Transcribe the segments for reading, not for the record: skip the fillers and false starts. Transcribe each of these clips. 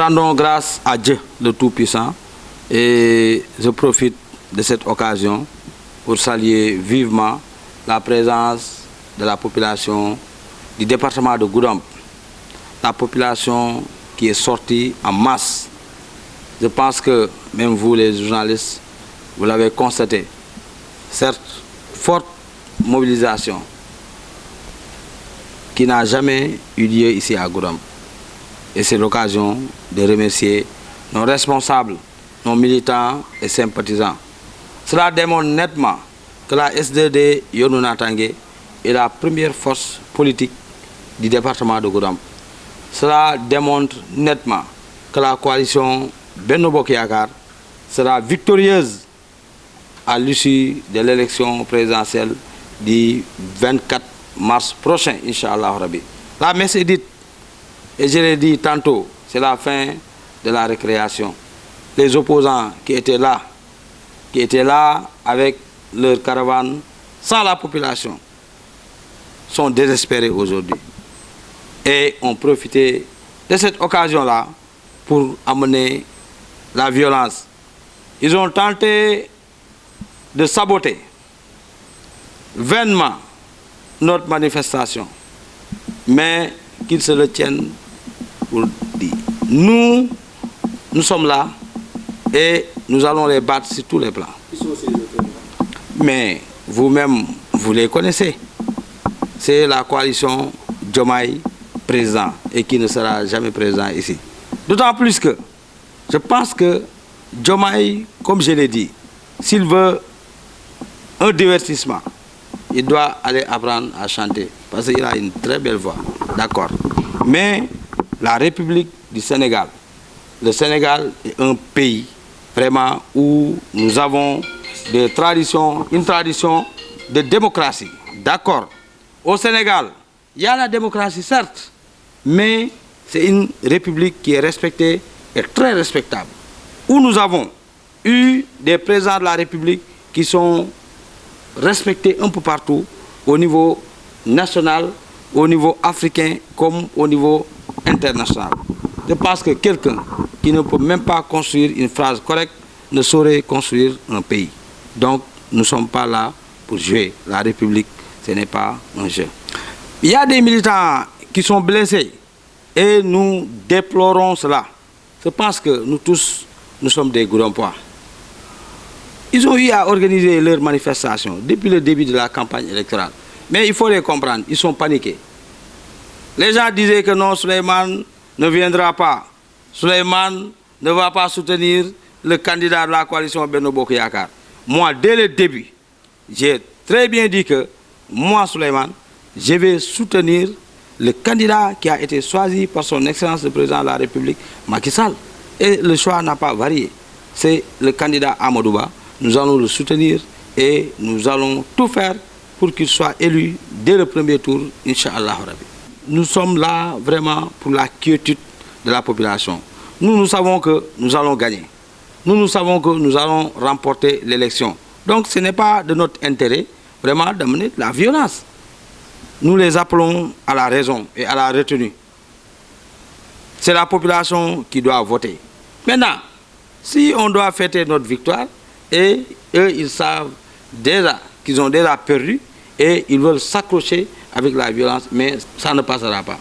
rendons grâce à Dieu, le Tout-Puissant, et je profite de cette occasion pour saluer vivement la présence de la population du département de Goudomp, la population qui est sortie en masse. Je pense que même vous, les journalistes, vous l'avez constaté. Certes, forte mobilisation qui n'a jamais eu lieu ici à Goudomp. Et c'est l'occasion de remercier nos responsables, nos militants et sympathisants. Cela démontre nettement que la SDD Yonou Tangué est la première force politique du département de Goudomp. Cela démontre nettement que la coalition Benno Bokk Yakaar sera victorieuse à l'issue de l'élection présidentielle du 24 mars prochain, Inch'Allah Rabbi. La messe est dite, et je l'ai dit tantôt, c'est la fin de la récréation. Les opposants qui étaient là avec leur caravane, sans la population, sont désespérés aujourd'hui. Et ont profité de cette occasion-là pour amener la violence. Ils ont tenté de saboter vainement notre manifestation, mais qu'ils se le tiennent pour dire. Nous sommes là et nous allons les battre sur tous les plans. Mais vous-même, vous les connaissez. C'est la coalition Diomaye président et qui ne sera jamais présent ici. D'autant plus que je pense que Diomaye, comme je l'ai dit, s'il veut un divertissement, il doit aller apprendre à chanter parce qu'il a une très belle voix. D'accord. Mais la République du Sénégal, le Sénégal est un pays vraiment où nous avons des traditions, une tradition de démocratie. D'accord. Au Sénégal, il y a la démocratie, certes, mais c'est une république qui est respectée et très respectable. Où nous avons eu des présidents de la République qui sont respectés un peu partout, au niveau national, au niveau africain, comme au niveau international. Je pense que quelqu'un qui ne peut même pas construire une phrase correcte ne saurait construire un pays. Donc, nous ne sommes pas là pour jouer. La République, ce n'est pas un jeu. Il y a des militants qui sont blessés et nous déplorons cela. Je pense que nous tous, nous sommes des Goudompois. Ils ont eu à organiser leur manifestation depuis le début de la campagne électorale. Mais il faut les comprendre, ils sont paniqués. Les gens disaient que non, Souleymane ne viendra pas. Souleymane ne va pas soutenir le candidat de la coalition Benno Bokk Yakaar. Moi, dès le début, j'ai très bien dit que moi, Souleymane, je vais soutenir le candidat qui a été choisi par son Excellence le Président de la République, Macky Sall. Et le choix n'a pas varié. C'est le candidat Amadou Ba. Nous allons le soutenir et nous allons tout faire pour qu'il soit élu dès le premier tour, Inch'Allah Rabbi. Nous sommes là vraiment pour la quiétude de la population. Nous savons que nous allons gagner. Nous savons que nous allons remporter l'élection. Donc ce n'est pas de notre intérêt vraiment d'amener de la violence. Nous les appelons à la raison et à la retenue. C'est la population qui doit voter. Maintenant, si on doit fêter notre victoire, et eux, ils savent déjà qu'ils ont déjà perdu et ils veulent s'accrocher avec la violence, mais ça ne passera pas.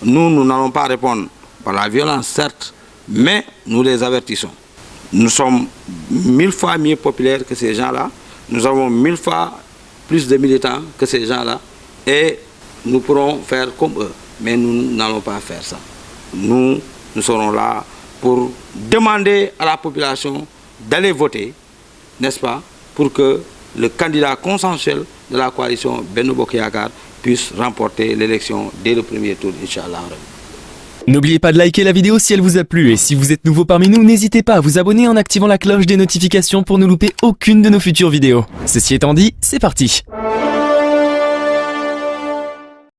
Nous n'allons pas répondre par la violence, certes, mais nous les avertissons. Nous sommes 1000 fois mieux populaires que ces gens-là. Nous avons 1000 fois plus de militants que ces gens-là. Et nous pourrons faire comme eux. Mais nous n'allons pas faire ça. Nous serons là pour demander à la population d'aller voter, n'est-ce pas, pour que le candidat consensuel de la coalition Benno Bokk Yakaar puisse remporter l'élection dès le premier tour, Inch'Allah. N'oubliez pas de liker la vidéo si elle vous a plu et si vous êtes nouveau parmi nous, n'hésitez pas à vous abonner en activant la cloche des notifications pour ne louper aucune de nos futures vidéos. Ceci étant dit, c'est parti!